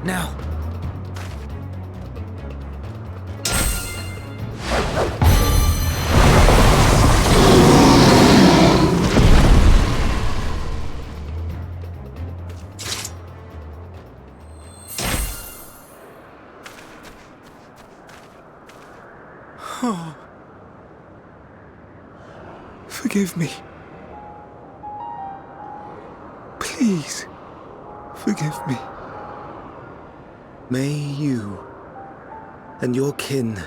Now! Oh. Forgive me. Please, forgive me. May you and your kin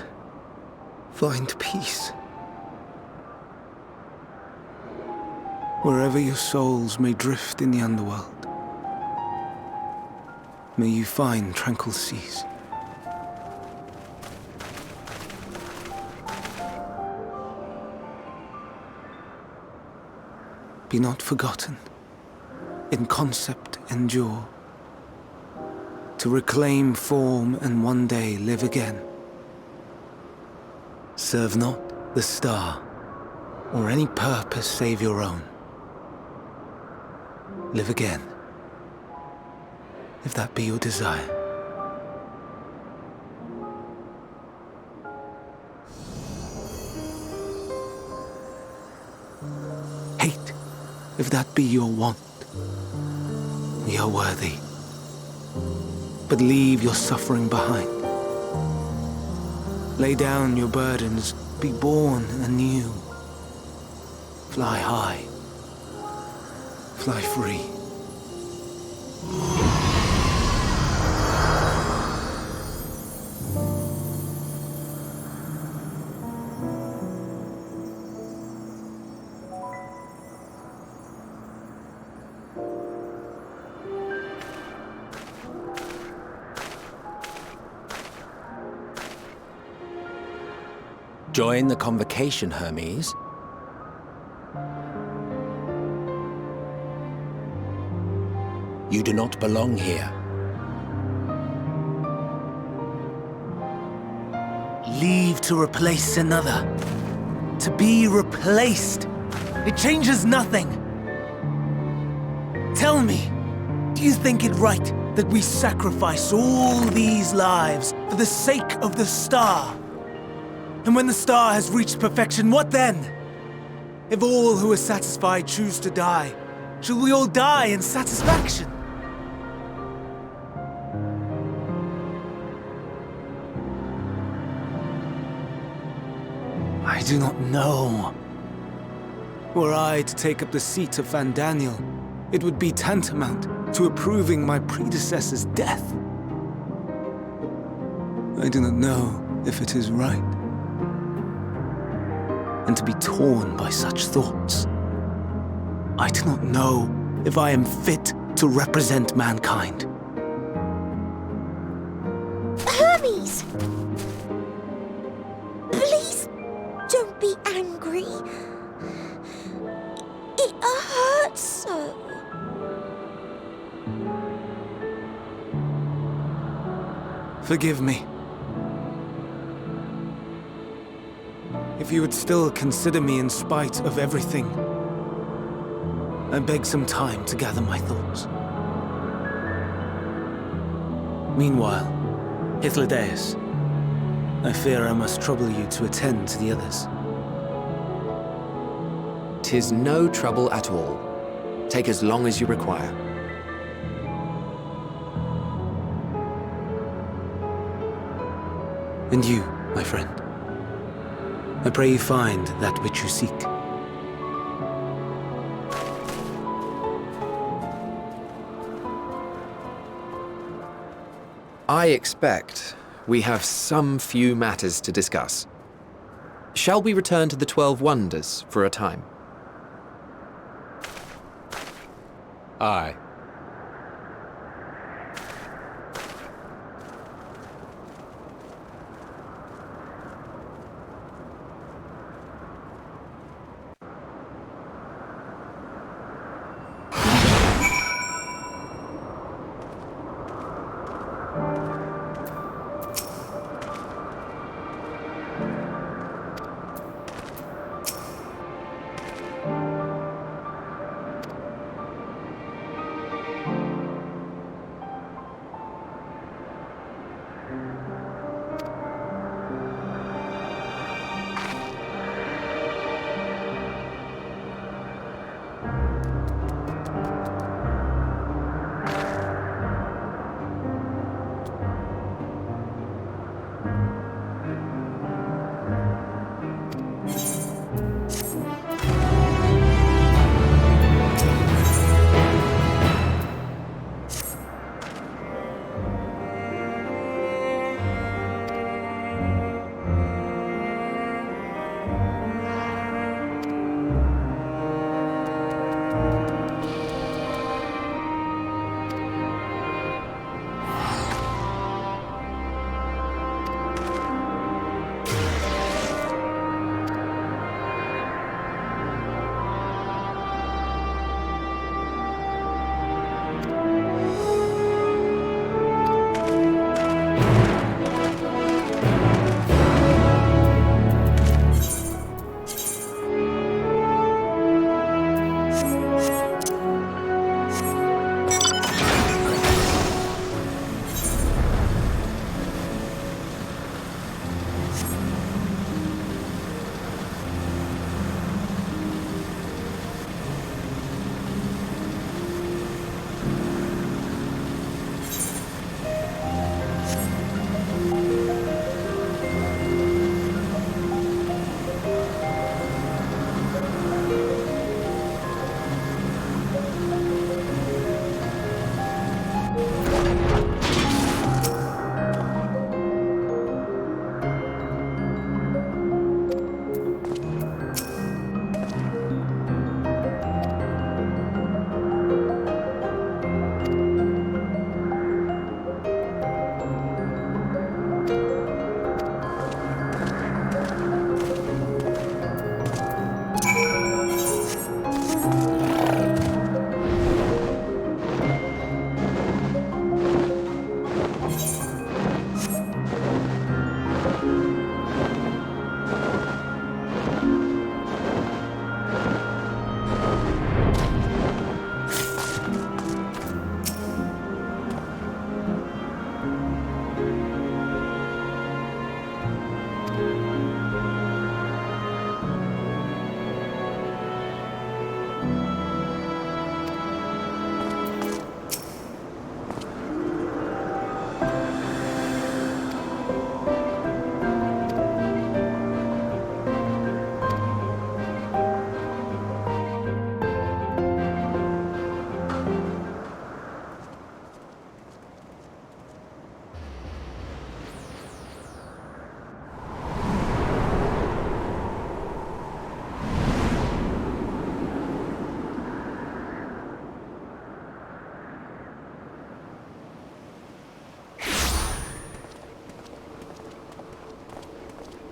find peace. Wherever your souls may drift in the underworld, may you find tranquil seas. Be not forgotten, in concept endure, to reclaim form and one day live again. Serve not the star, or any purpose save your own. Live again, if that be your desire. Hate, if that be your want. We are worthy. But leave your suffering behind. Lay down your burdens, be born anew. Fly high, fly free. Join the convocation, Hermes. You do not belong here. Leave to replace another. To be replaced. It changes nothing. Tell me, do you think it right that we sacrifice all these lives for the sake of the star? And when the star has reached perfection, what then? If all who are satisfied choose to die, shall we all die in satisfaction? I do not know. Were I to take up the seat of Vandaniel, it would be tantamount to approving my predecessor's death. I do not know if it is right. And to be torn by such thoughts. I do not know if I am fit to represent mankind. Hermes! Please don't be angry. It hurts so. Forgive me. If you would still consider me in spite of everything, I beg some time to gather my thoughts. Meanwhile, Hythlodaeus, I fear I must trouble you to attend to the others. 'Tis no trouble at all. Take as long as you require. And you, my friend, I pray you find that which you seek. I expect we have some few matters to discuss. Shall we return to the 12 Wonders for a time? Aye.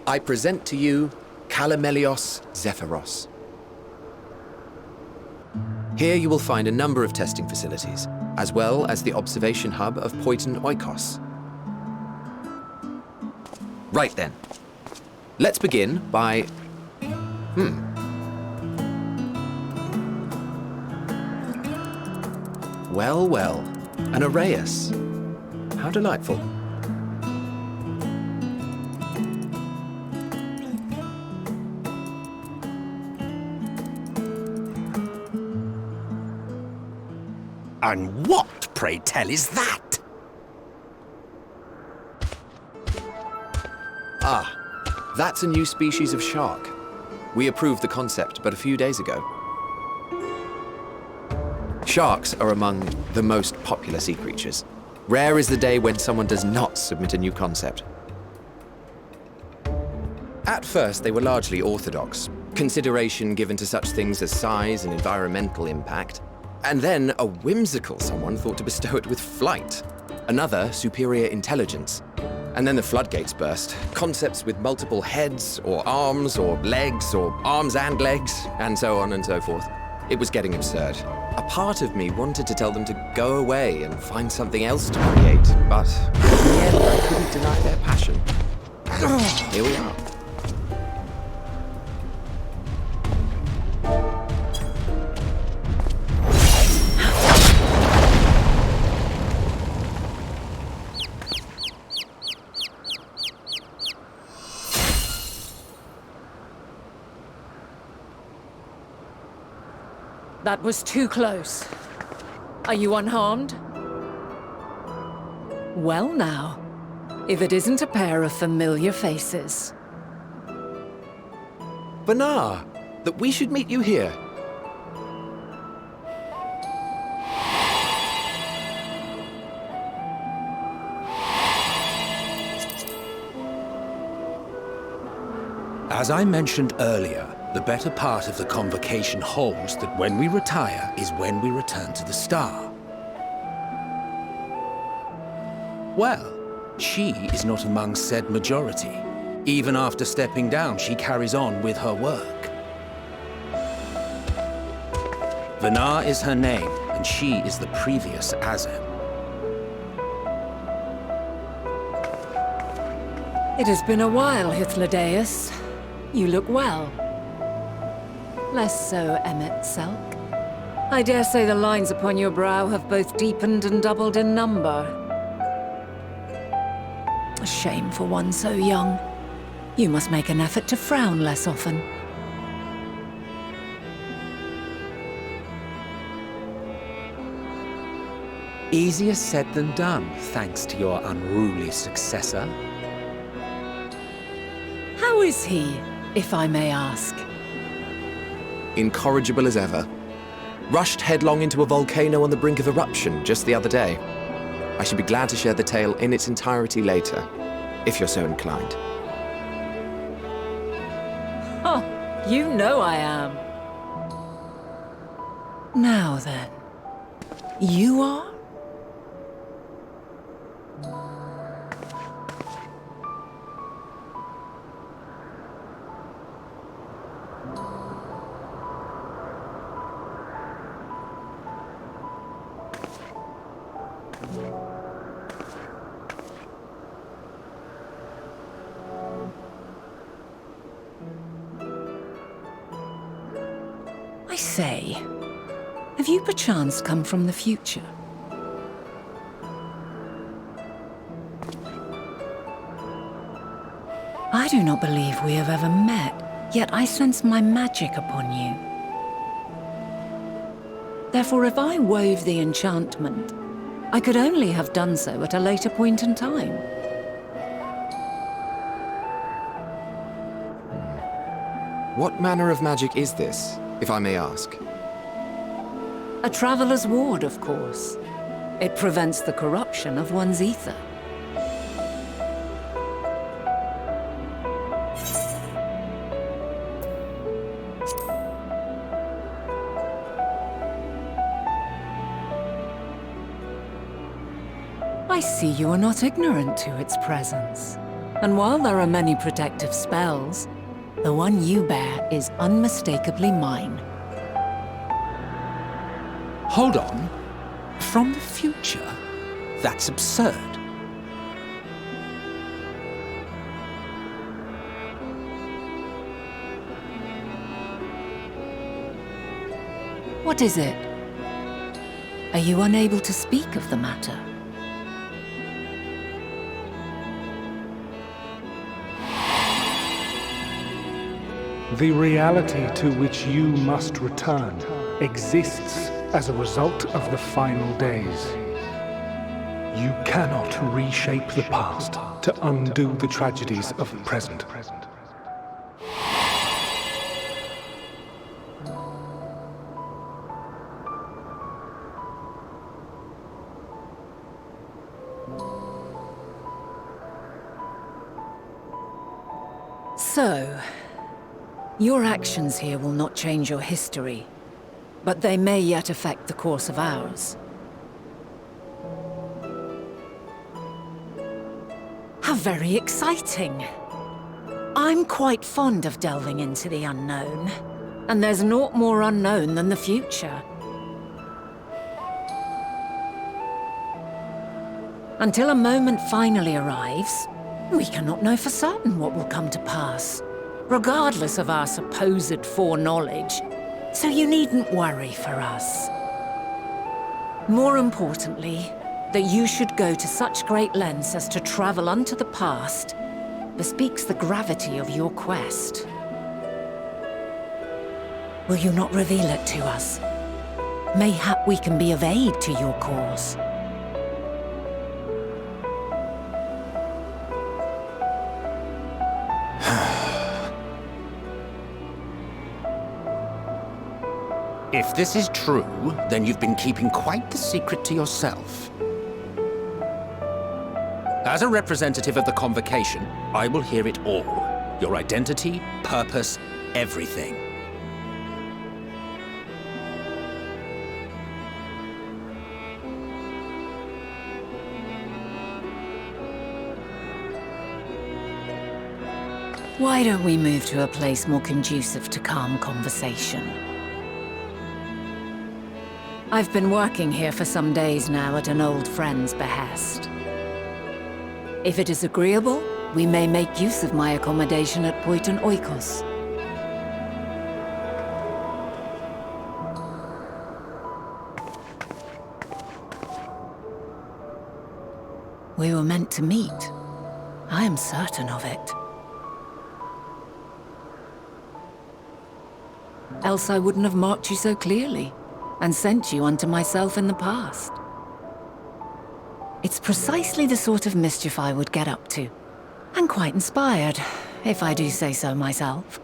I present to you Kalamelios Zephyros. Here you will find a number of testing facilities, as well as the observation hub of Poiton Oikos. Right then. Let's begin by... Well, well. An Arrhaeus. How delightful. And what, pray tell, is that? Ah, that's a new species of shark. We approved the concept but a few days ago. Sharks are among the most popular sea creatures. Rare is the day when someone does not submit a new concept. At first, they were largely orthodox, consideration given to such things as size and environmental impact, and then a whimsical someone thought to bestow it with flight, another superior intelligence. And then the floodgates burst. Concepts with multiple heads, or arms and legs, and so on and so forth. It was getting absurd. A part of me wanted to tell them to go away and find something else to create, but in the end, I couldn't deny their passion. Here we are. That was too close. Are you unharmed? Well now, if it isn't a pair of familiar faces. Venat, that we should meet you here. As I mentioned earlier, the better part of the convocation holds that when we retire is when we return to the star. Well, she is not among said majority. Even after stepping down, she carries on with her work. Venat is her name, and she is the previous Azem. It has been a while, Hythlodaeus. You look well. Less so, Emet-Selch. I dare say the lines upon your brow have both deepened and doubled in number. A shame for one so young. You must make an effort to frown less often. Easier said than done, thanks to your unruly successor. How is he, if I may ask? Incorrigible as ever. Rushed headlong into a volcano on the brink of eruption just the other day. I should be glad to share the tale in its entirety later, if you're so inclined. Oh, you know I am. Now then, you are? I say, have you perchance come from the future? I do not believe we have ever met, yet I sense my magic upon you. Therefore, if I wove the enchantment, I could only have done so at a later point in time. What manner of magic is this, if I may ask? A traveler's ward, of course. It prevents the corruption of one's ether. I see you are not ignorant to its presence. And while there are many protective spells, the one you bear is unmistakably mine. Hold on. From the future? That's absurd. What is it? Are you unable to speak of the matter? The reality to which you must return exists as a result of the final days. You cannot reshape the past to undo the tragedies of the present. So, your actions here will not change your history, but they may yet affect the course of ours. How very exciting! I'm quite fond of delving into the unknown, and there's naught more unknown than the future. Until a moment finally arrives, we cannot know for certain what will come to pass, regardless of our supposed foreknowledge, so you needn't worry for us. More importantly, that you should go to such great lengths as to travel unto the past bespeaks the gravity of your quest. Will you not reveal it to us? Mayhap we can be of aid to your cause. If this is true, then you've been keeping quite the secret to yourself. As a representative of the Convocation, I will hear it all. Your identity, purpose, everything. Why don't we move to a place more conducive to calm conversation? I've been working here for some days now at an old friend's behest. If it is agreeable, we may make use of my accommodation at Poiton Oikos. We were meant to meet. I am certain of it. Else I wouldn't have marked you so clearly and sent you unto myself in the past. It's precisely the sort of mischief I would get up to, and quite inspired, if I do say so myself.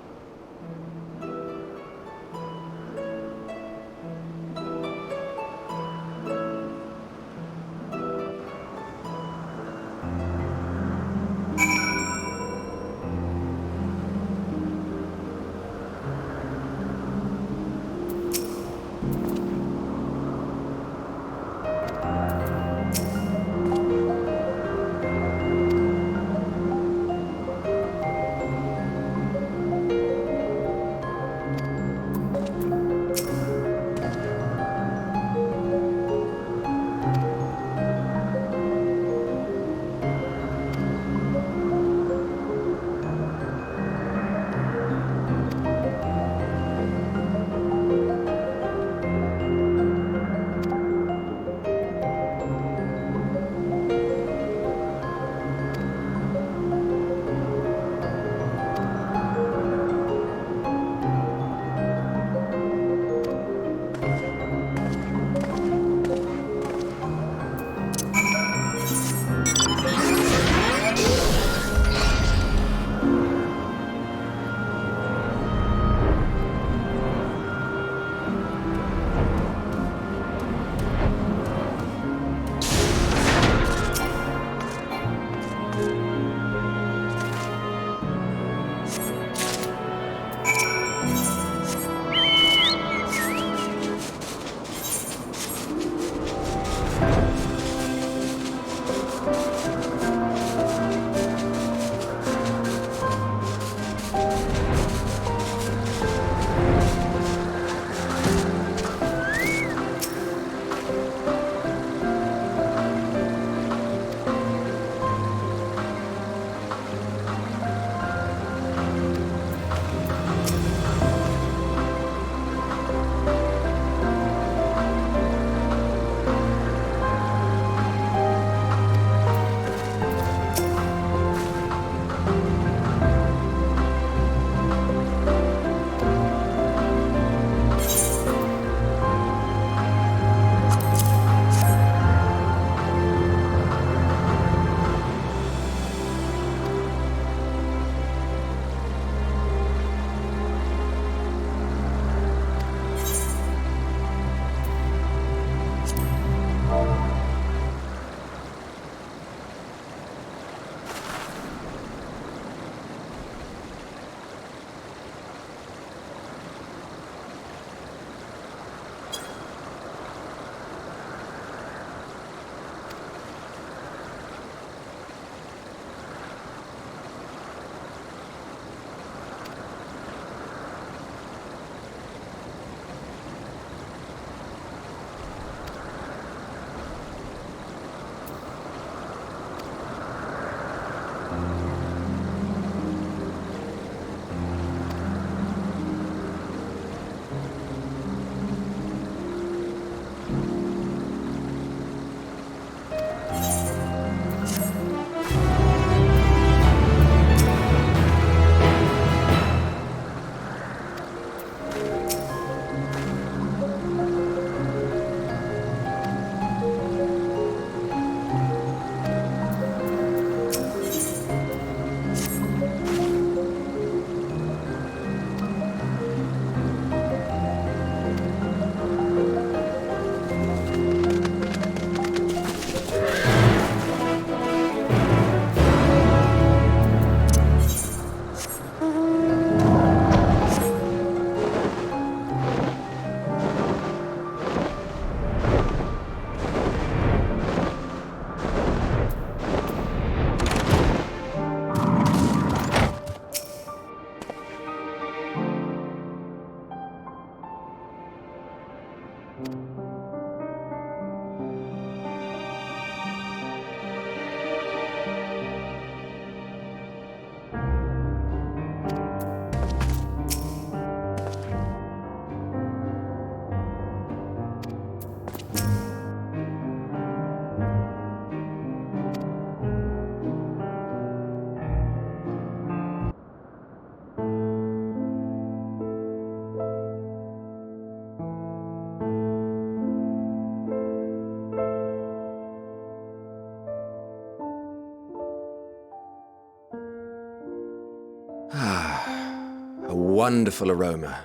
A wonderful aroma.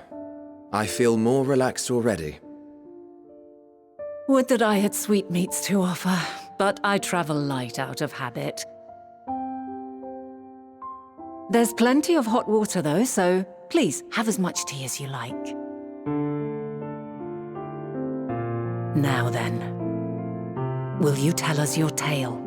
I feel more relaxed already. Would that I had sweetmeats to offer, but I travel light out of habit. There's plenty of hot water though, so please have as much tea as you like. Now then, will you tell us your tale?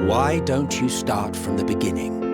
Why don't you start from the beginning?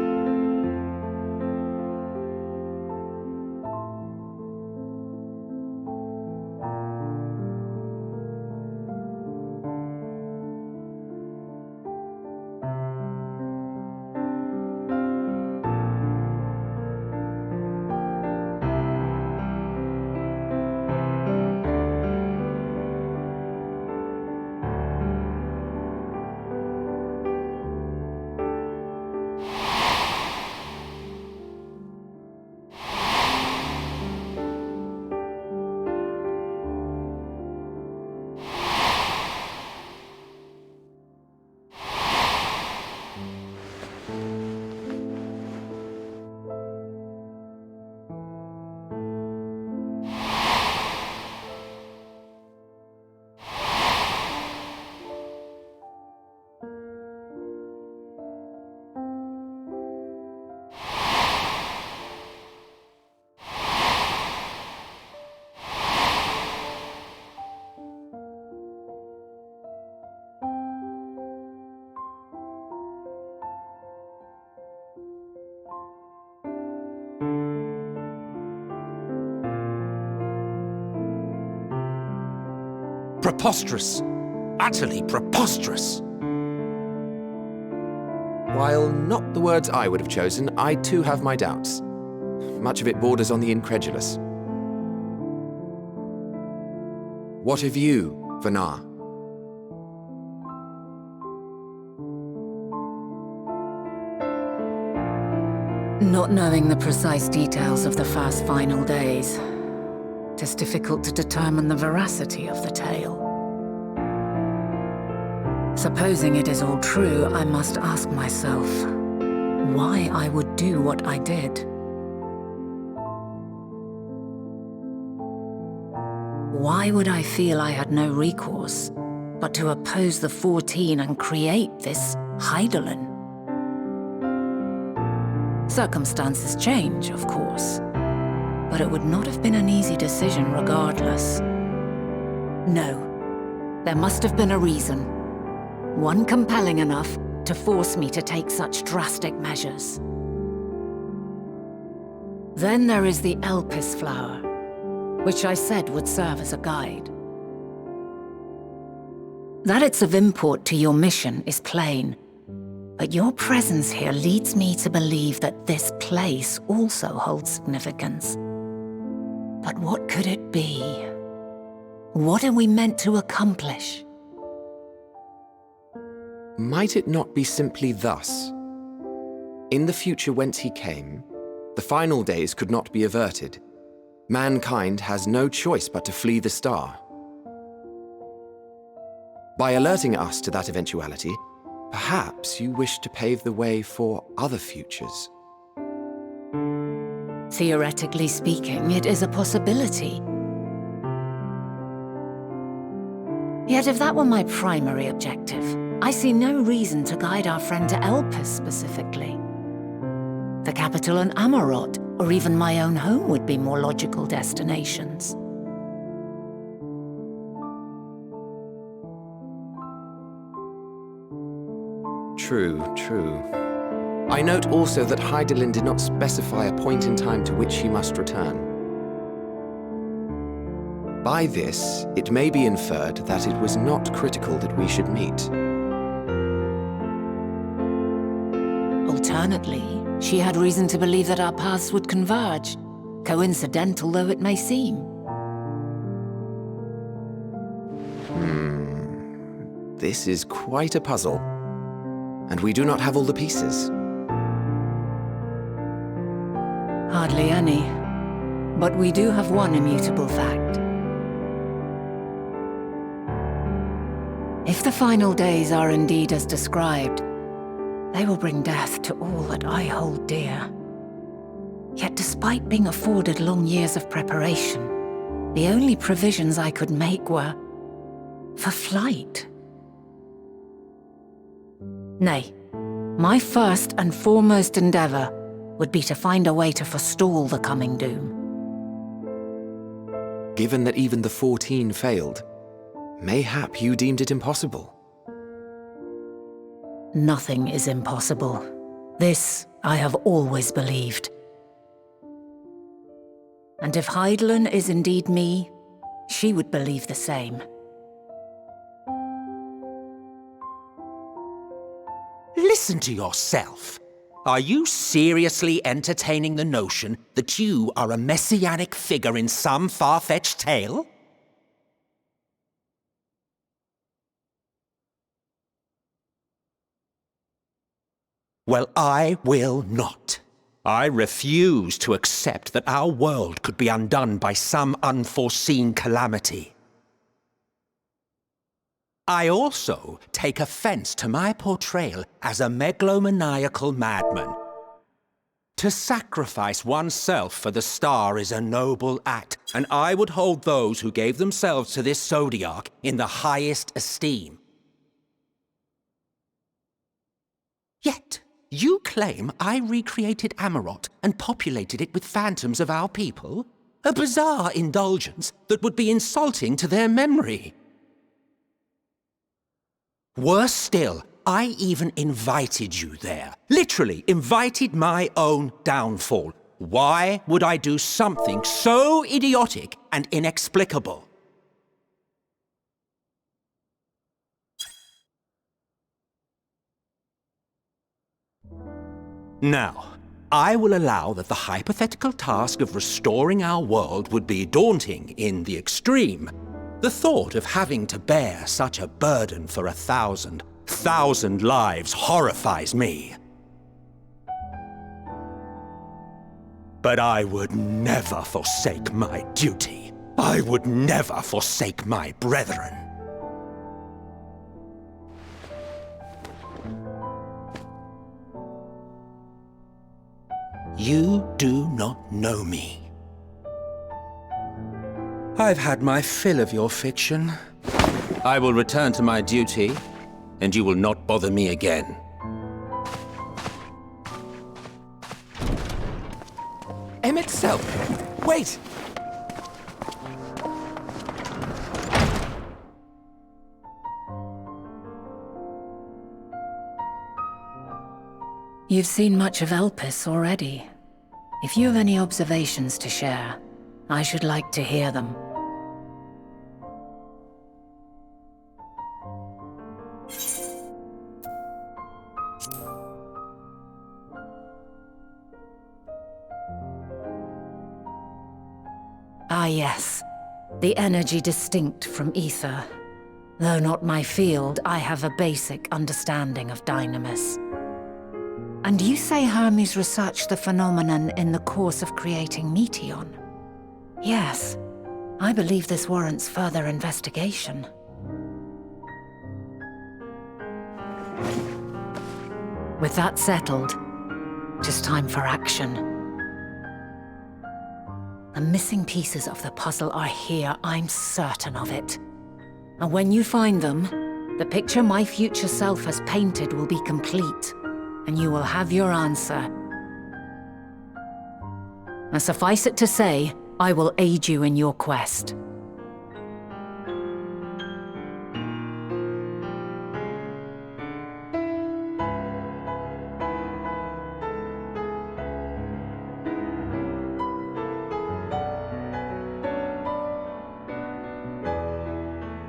Preposterous! Utterly preposterous! While not the words I would have chosen, I too have my doubts. Much of it borders on the incredulous. What of you, Venat? Not knowing the precise details of the first final days, it is difficult to determine the veracity of the tale. Supposing it is all true, I must ask myself why I would do what I did. Why would I feel I had no recourse but to oppose the 14 and create this Hydaelyn? Circumstances change, of course, but it would not have been an easy decision regardless. No, there must have been a reason. One compelling enough to force me to take such drastic measures. Then there is the Elpis flower, which I said would serve as a guide. That it's of import to your mission is plain, but your presence here leads me to believe that this place also holds significance. But what could it be? What are we meant to accomplish? Might it not be simply thus? In the future whence he came, the final days could not be averted. Mankind has no choice but to flee the star. By alerting us to that eventuality, perhaps you wish to pave the way for other futures. Theoretically speaking, it is a possibility. Yet if that were my primary objective, I see no reason to guide our friend to Elpis specifically. The capital and Amarot, or even my own home would be more logical destinations. True, true. I note also that Hydaelyn did not specify a point in time to which he must return. By this, it may be inferred that it was not critical that we should meet. Alternately, she had reason to believe that our paths would converge, coincidental though it may seem. This is quite a puzzle, and we do not have all the pieces. Hardly any. But we do have one immutable fact. If the final days are indeed as described, they will bring death to all that I hold dear. Yet despite being afforded long years of preparation, the only provisions I could make were for flight. Nay, my first and foremost endeavor would be to find a way to forestall the coming doom. Given that even the 14 failed, mayhap you deemed it impossible. Nothing is impossible. This I have always believed. And if Hydaelyn is indeed me, she would believe the same. Listen to yourself. Are you seriously entertaining the notion that you are a messianic figure in some far-fetched tale? Well, I will not. I refuse to accept that our world could be undone by some unforeseen calamity. I also take offense to my portrayal as a megalomaniacal madman. To sacrifice oneself for the star is a noble act, and I would hold those who gave themselves to this zodiac in the highest esteem. Yet, you claim I recreated Amarot and populated it with phantoms of our people? A bizarre indulgence that would be insulting to their memory. Worse still, I even invited you there. Literally invited my own downfall. Why would I do something so idiotic and inexplicable? Now, I will allow that the hypothetical task of restoring our world would be daunting in the extreme. The thought of having to bear such a burden for 1,000 lives horrifies me. But I would never forsake my duty. I would never forsake my brethren. You do not know me. I've had my fill of your fiction. I will return to my duty, and you will not bother me again. Emet-Selch! Wait! You've seen much of Elpis already. If you have any observations to share, I should like to hear them. Ah yes, the energy distinct from ether. Though not my field, I have a basic understanding of dynamis. And you say Hermes researched the phenomenon in the course of creating Meteon? Yes, I believe this warrants further investigation. With that settled, just time for action. The missing pieces of the puzzle are here, I'm certain of it. And when you find them, the picture my future self has painted will be complete, and you will have your answer. And suffice it to say, I will aid you in your quest.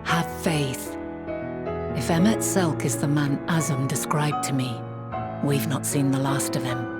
Have faith. If Emet-Selch is the man Azum described to me, we've not seen the last of him.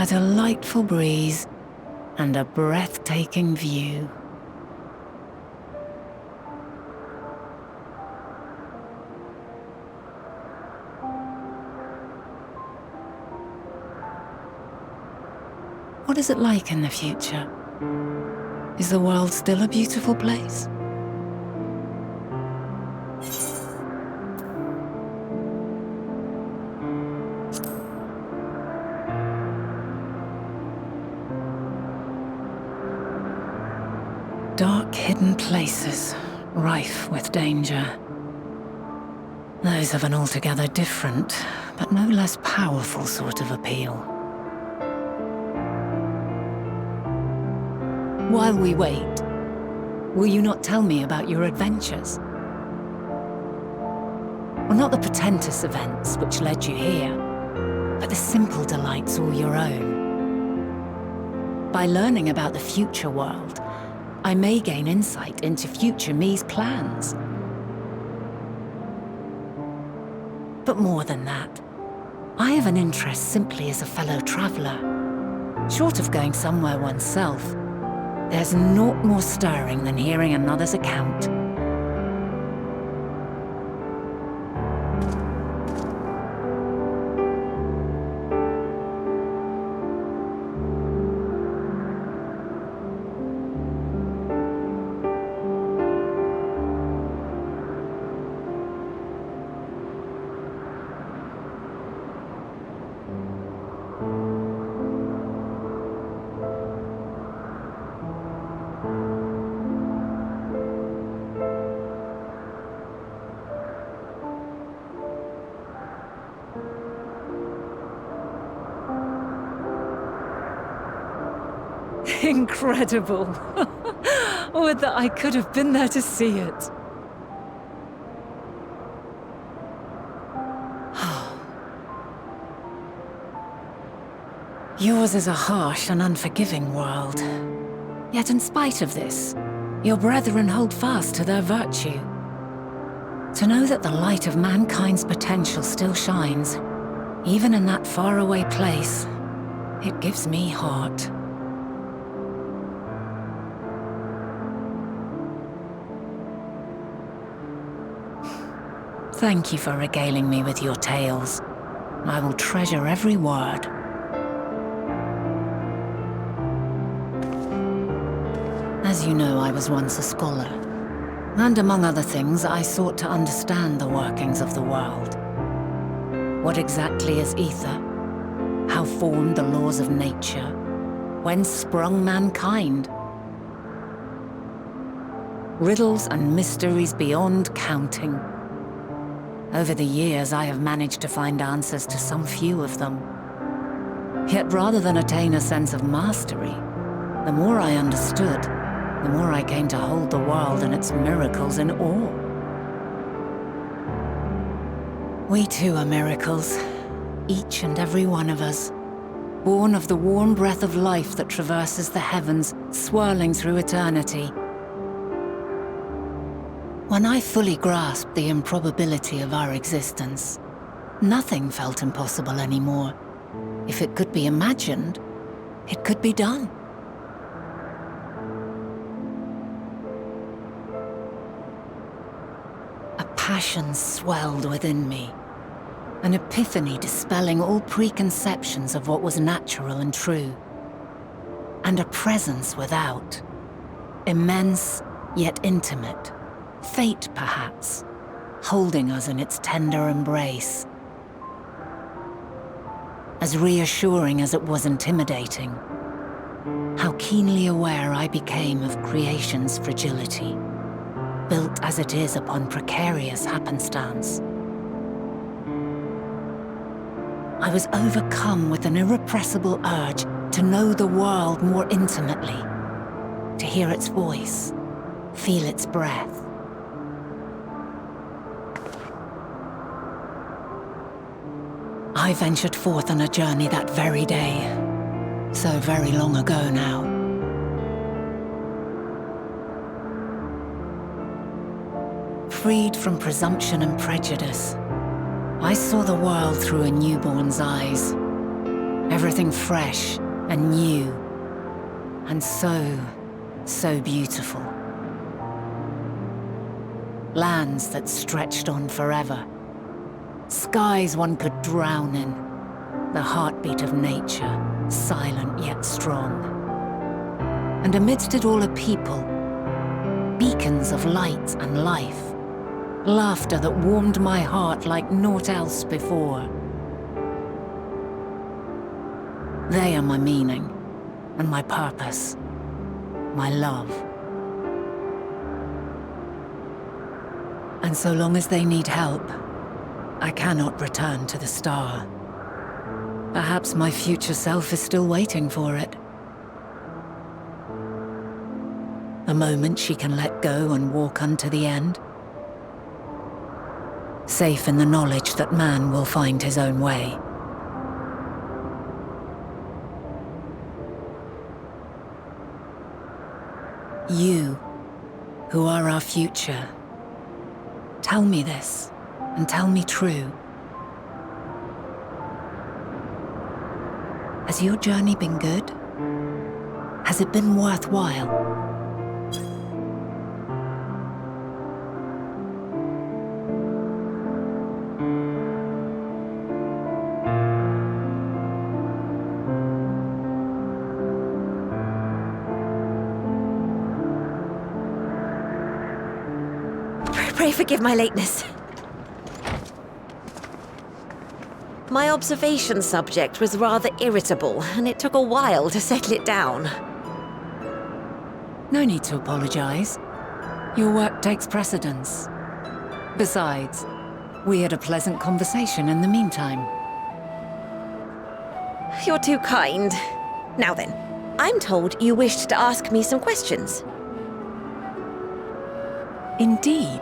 a delightful breeze, and a breathtaking view. What is it like in the future? Is the world still a beautiful place? Dark, hidden places, rife with danger. Those have an altogether different, but no less powerful sort of appeal. While we wait, will you not tell me about your adventures? Well, not the portentous events which led you here, but the simple delights all your own. By learning about the future world, I may gain insight into future me's plans. But more than that, I have an interest simply as a fellow traveler. Short of going somewhere oneself, there's naught more stirring than hearing another's account. Incredible! Would that I could have been there to see it. Yours is a harsh and unforgiving world. Yet in spite of this, your brethren hold fast to their virtue. To know that the light of mankind's potential still shines, even in that faraway place, it gives me heart. Thank you for regaling me with your tales. I will treasure every word. As you know, I was once a scholar. And among other things, I sought to understand the workings of the world. What exactly is ether? How formed the laws of nature? Whence sprung mankind? Riddles and mysteries beyond counting. Over the years, I have managed to find answers to some few of them. Yet rather than attain a sense of mastery, the more I understood, the more I came to hold the world and its miracles in awe. We too are miracles, each and every one of us, born of the warm breath of life that traverses the heavens, swirling through eternity. When I fully grasped the improbability of our existence, nothing felt impossible anymore. If it could be imagined, it could be done. A passion swelled within me, an epiphany dispelling all preconceptions of what was natural and true, and a presence without, immense yet intimate. Fate, perhaps, holding us in its tender embrace. As reassuring as it was intimidating, how keenly aware I became of creation's fragility, built as it is upon precarious happenstance. I was overcome with an irrepressible urge to know the world more intimately, to hear its voice, feel its breath. I ventured forth on a journey that very day, so very long ago now. Freed from presumption and prejudice, I saw the world through a newborn's eyes. Everything fresh and new. And so beautiful. Lands that stretched on forever. Skies one could drown in. The heartbeat of nature, silent yet strong. And amidst it all a people, beacons of light and life. Laughter that warmed my heart like naught else before. They are my meaning, and my purpose, my love. And so long as they need help, I cannot return to the star. Perhaps my future self is still waiting for it. A moment she can let go and walk unto the end. Safe in the knowledge that man will find his own way. You, who are our future, tell me this, and tell me true. Has your journey been good? Has it been worthwhile? Pray forgive my lateness. My observation subject was rather irritable, and it took a while to settle it down. No need to apologize. Your work takes precedence. Besides, we had a pleasant conversation in the meantime. You're too kind. Now then, I'm told you wished to ask me some questions. Indeed.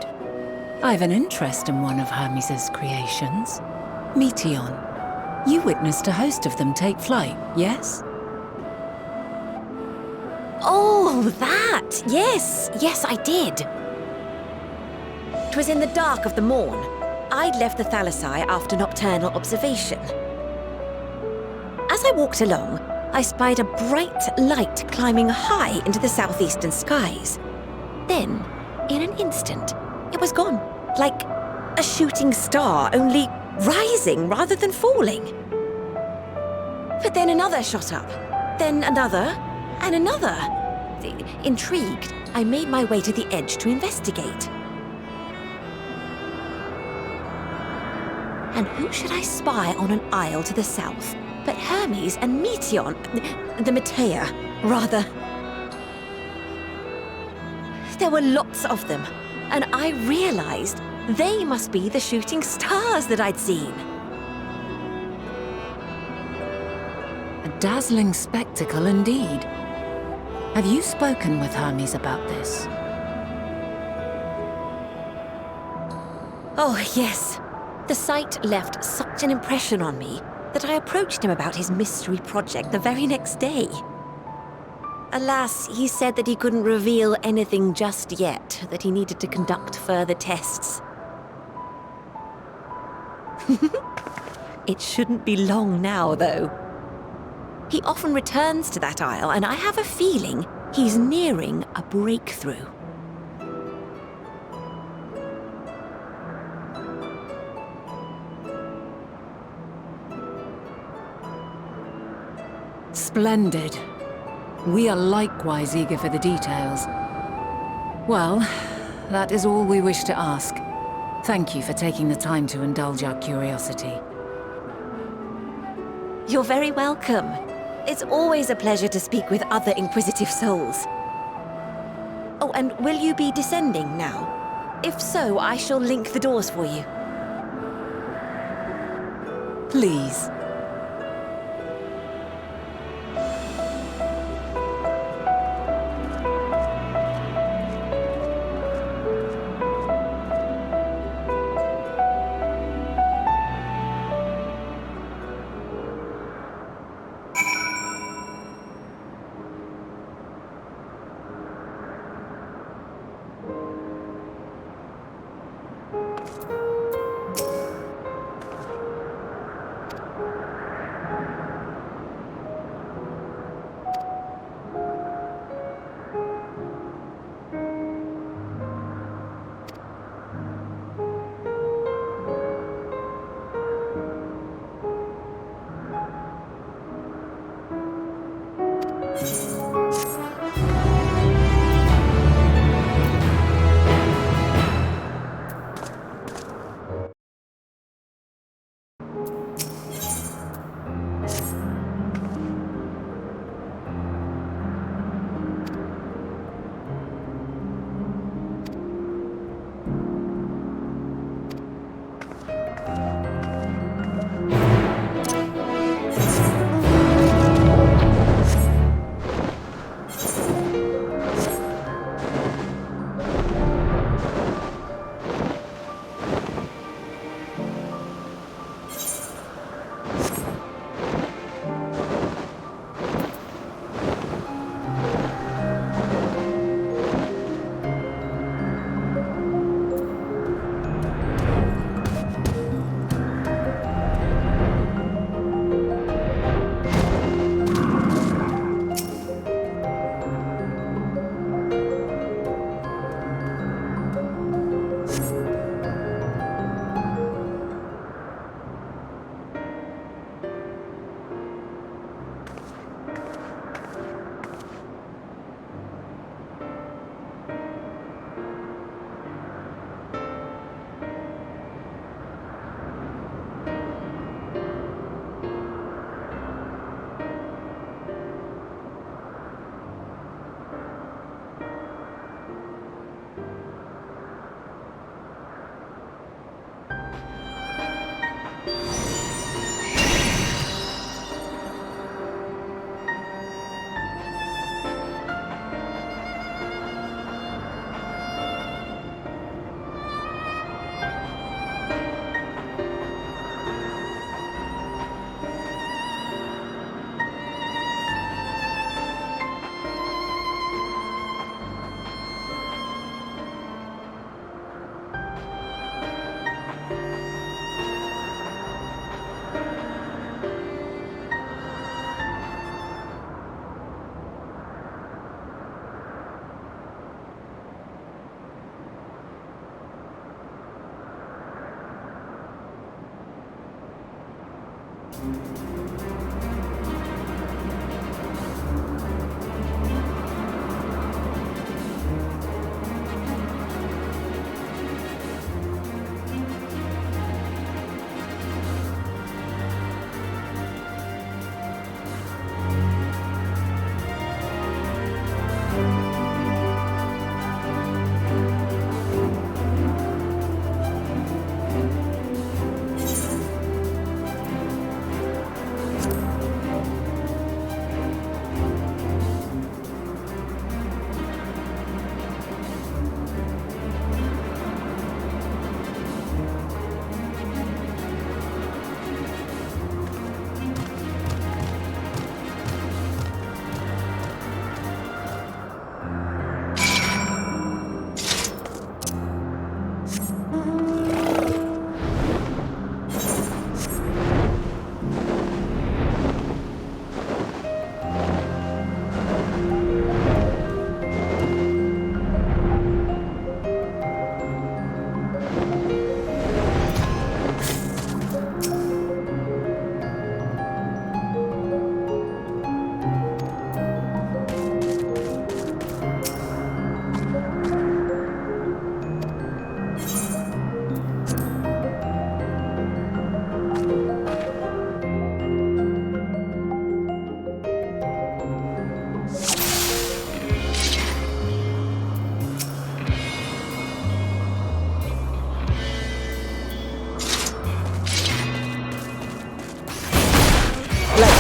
I've an interest in one of Hermes' creations. Meteon. You witnessed a host of them take flight, yes? Oh, that! Yes, yes, I did. 'Twas in the dark of the morn. I'd left the Thalassai after nocturnal observation. As I walked along, I spied a bright light climbing high into the southeastern skies. Then, in an instant, it was gone, like a shooting star, only rising rather than falling. But then another shot up, then another, and another. Intrigued, I made my way to the edge to investigate. And who should I spy on an isle to the south but Hermes and Meteon, the Metea, rather. There were lots of them, and I realized they must be the shooting stars that I'd seen. A dazzling spectacle indeed. Have you spoken with Hermes about this? Oh, yes. The sight left such an impression on me that I approached him about his mystery project the very next day. Alas, he said that he couldn't reveal anything just yet, that he needed to conduct further tests. It shouldn't be long now, though. He often returns to that isle, and I have a feeling he's nearing a breakthrough. Splendid. We are likewise eager for the details. Well, that is all we wish to ask. Thank you for taking the time to indulge our curiosity. You're very welcome. It's always a pleasure to speak with other inquisitive souls. Oh, and will you be descending now? If so, I shall link the doors for you. Please.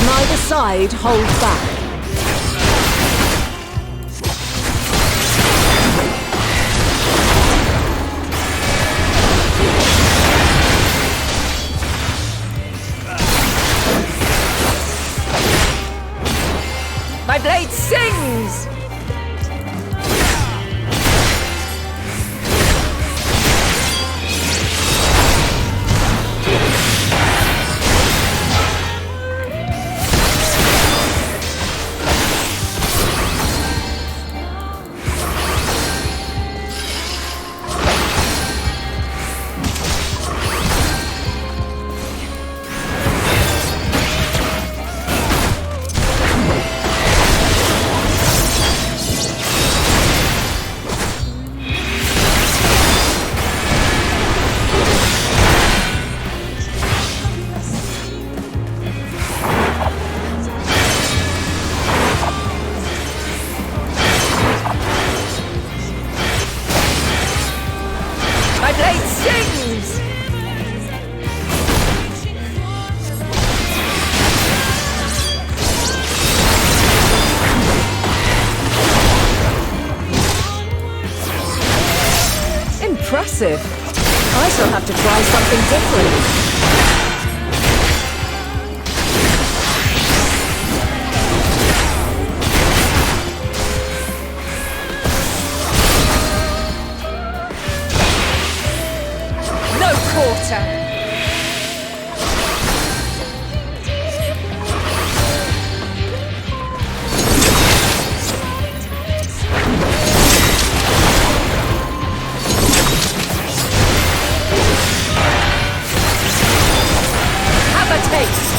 Neither side hold back. My blade sings! My blade sings! Impressive. I shall have to try something different. Quarter. Have a taste.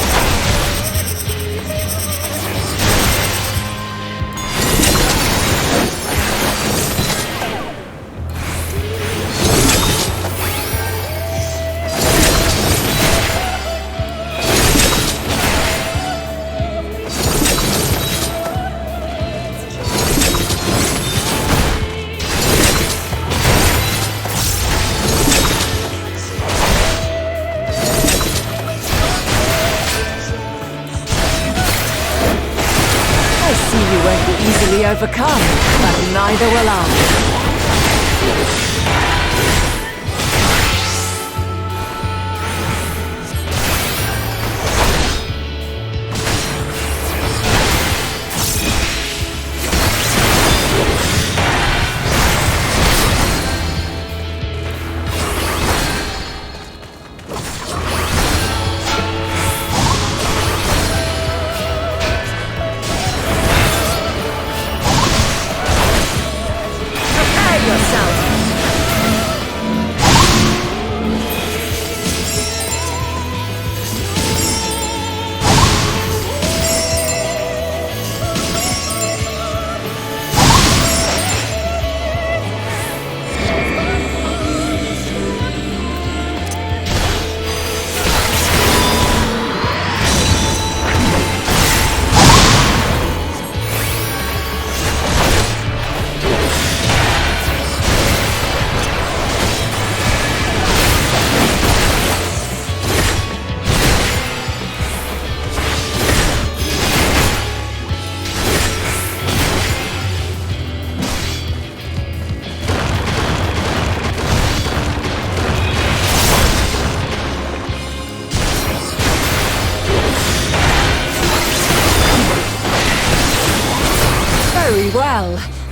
You won't be easily overcome, but neither will I.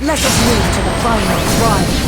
Let us move to the final trial.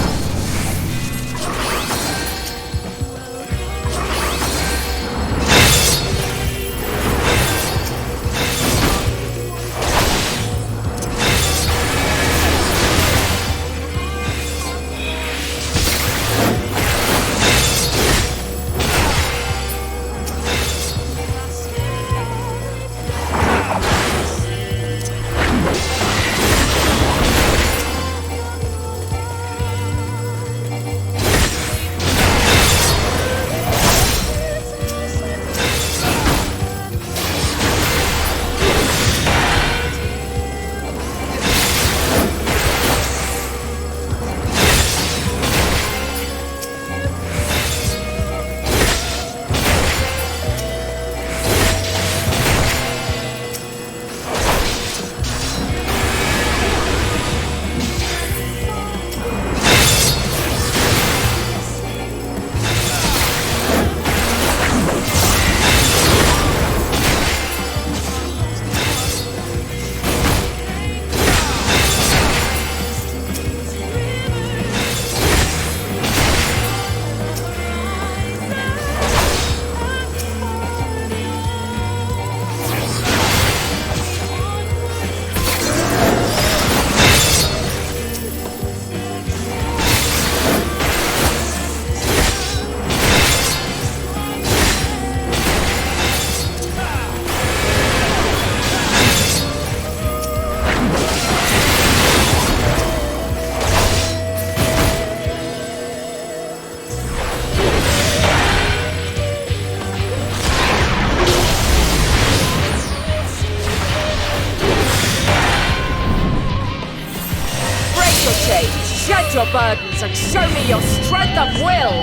Shed your burdens and show me your strength of will!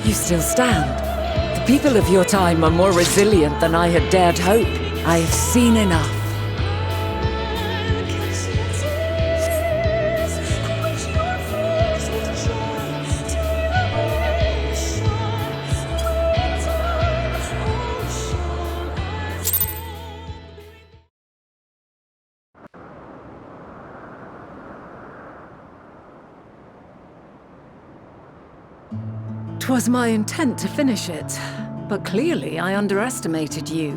You still stand. The people of your time are more resilient than I had dared hope. I have seen enough. Twas my intent to finish it, but clearly I underestimated you.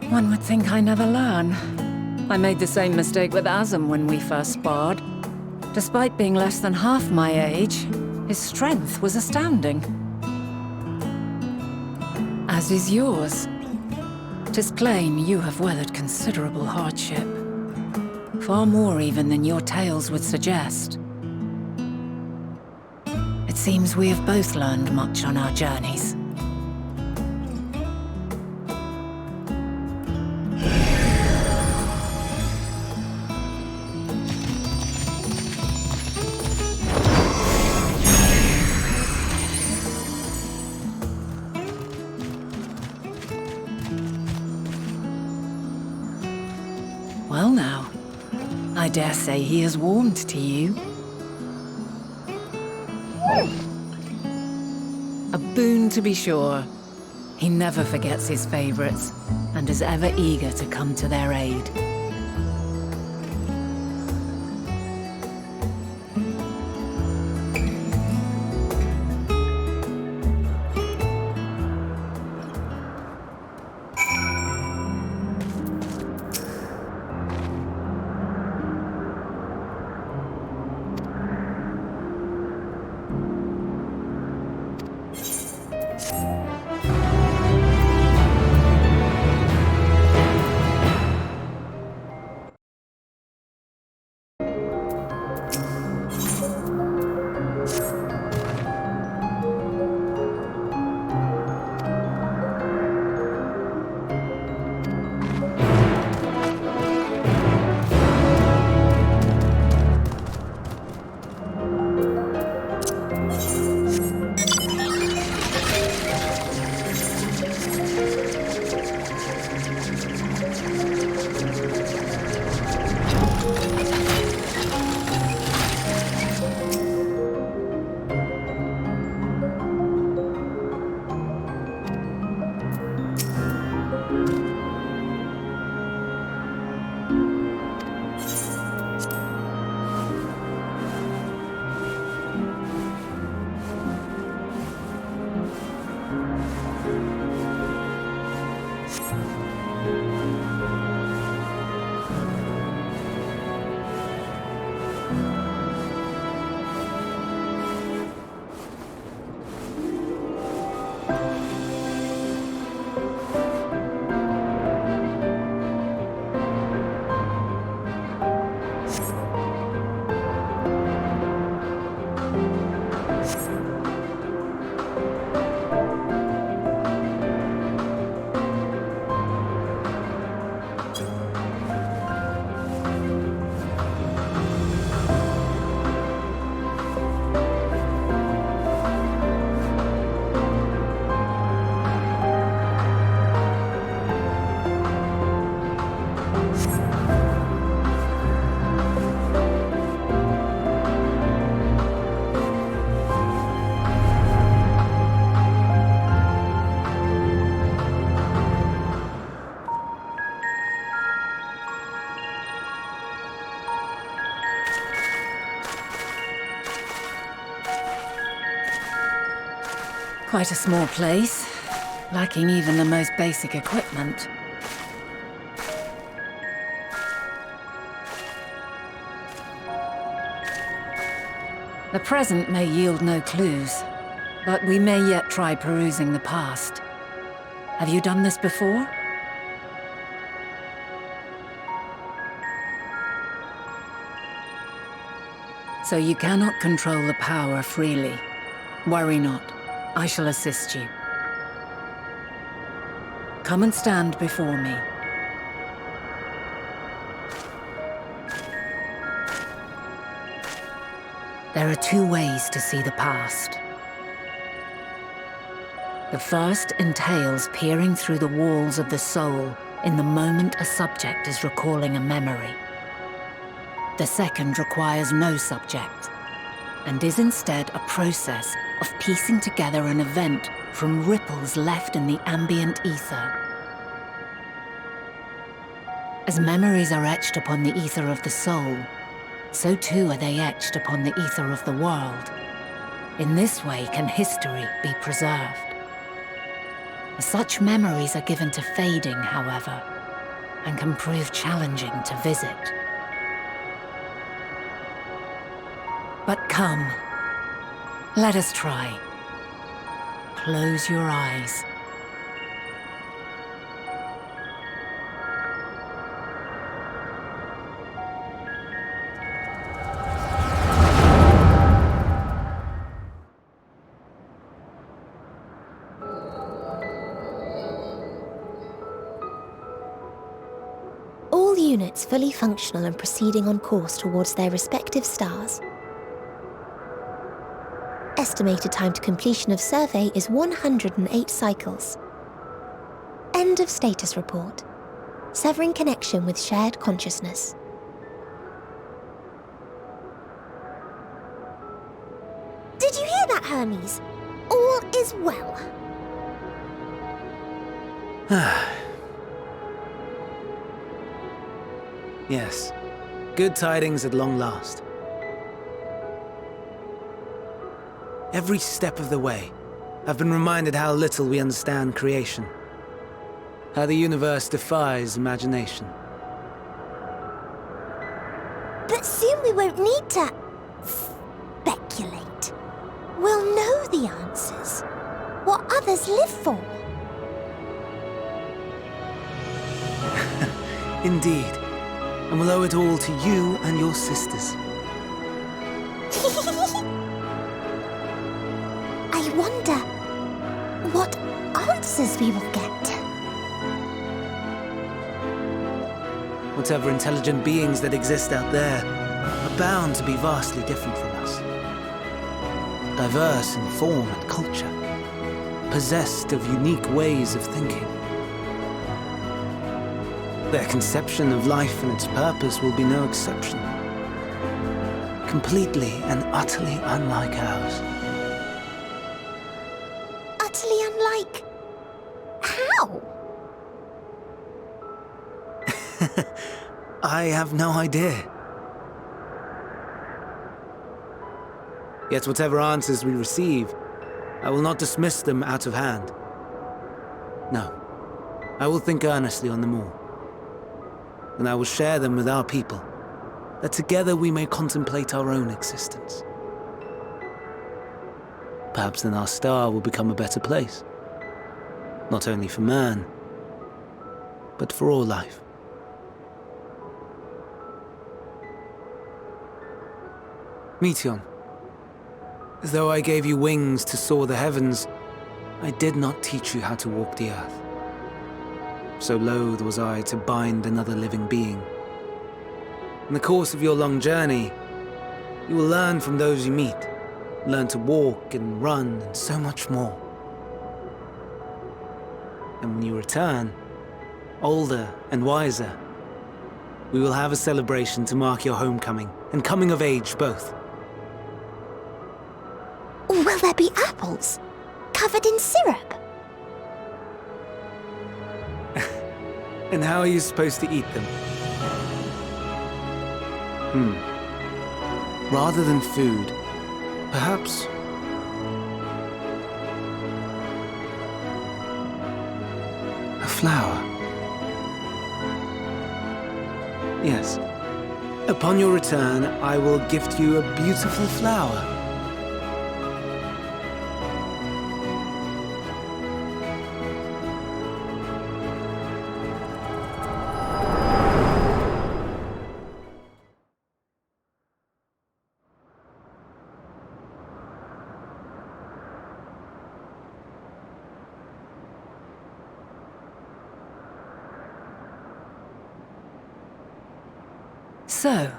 One would think I never learn. I made the same mistake with Azam when we first sparred. Despite being less than half my age, his strength was astounding. As is yours. 'Tis plain you have weathered considerable hardship. Far more even than your tales would suggest. It seems we have both learned much on our journeys. Well now, I dare say he has warmed to you. A boon to be sure. He never forgets his favorites, and is ever eager to come to their aid. Quite a small place, lacking even the most basic equipment. The present may yield no clues, but we may yet try perusing the past. Have you done this before? So you cannot control the power freely. Worry not. I shall assist you. Come and stand before me. There are two ways to see the past. The first entails peering through the walls of the soul in the moment a subject is recalling a memory. The second requires no subject, and is instead a process of piecing together an event from ripples left in the ambient ether. As memories are etched upon the ether of the soul, so too are they etched upon the ether of the world. In this way can history be preserved. Such memories are given to fading, however, and can prove challenging to visit. But come, let us try. Close your eyes. All units fully functional and proceeding on course towards their respective stars. Estimated time to completion of survey is 108 cycles. End of status report. Severing connection with shared consciousness. Did you hear that, Hermes? All is well. Yes. Good tidings at long last. Every step of the way, I've been reminded how little we understand creation. How the universe defies imagination. But soon we won't need to speculate. We'll know the answers. What others live for. Indeed. And we'll owe it all to you and your sisters. I wonder what answers we will get. Whatever intelligent beings that exist out there are bound to be vastly different from us. Diverse in form and culture, possessed of unique ways of thinking. Their conception of life and its purpose will be no exception. Completely and utterly unlike ours. Utterly unlike... how? I have no idea. Yet whatever answers we receive, I will not dismiss them out of hand. No, I will think earnestly on them all. And I will share them with our people, that together we may contemplate our own existence. Perhaps then our star will become a better place. Not only for man, but for all life. Meteon, though I gave you wings to soar the heavens, I did not teach you how to walk the earth. So loath was I to bind another living being. In the course of your long journey, you will learn from those you meet, learn to walk and run and so much more. And when you return, older and wiser, we will have a celebration to mark your homecoming and coming of age both. Will there be apples? Covered in syrup? And how are you supposed to eat them? Rather than food, perhaps flower. Yes. Upon your return, I will gift you a beautiful flower. So,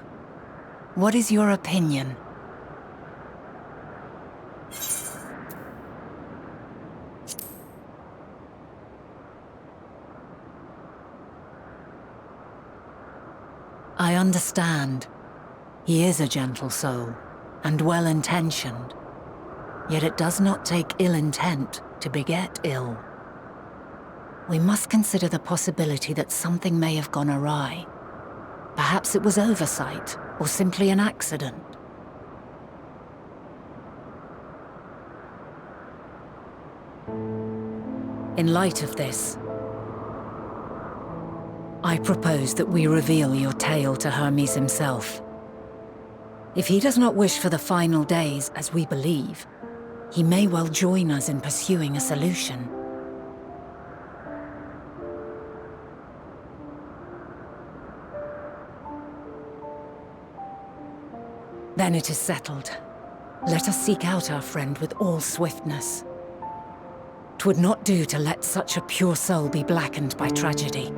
what is your opinion? I understand. He is a gentle soul, and well-intentioned. Yet it does not take ill intent to beget ill. We must consider the possibility that something may have gone awry. Perhaps it was oversight, or simply an accident. In light of this, I propose that we reveal your tale to Hermes himself. If he does not wish for the final days, as we believe, he may well join us in pursuing a solution. Then it is settled. Let us seek out our friend with all swiftness. 'Twould not do to let such a pure soul be blackened by tragedy.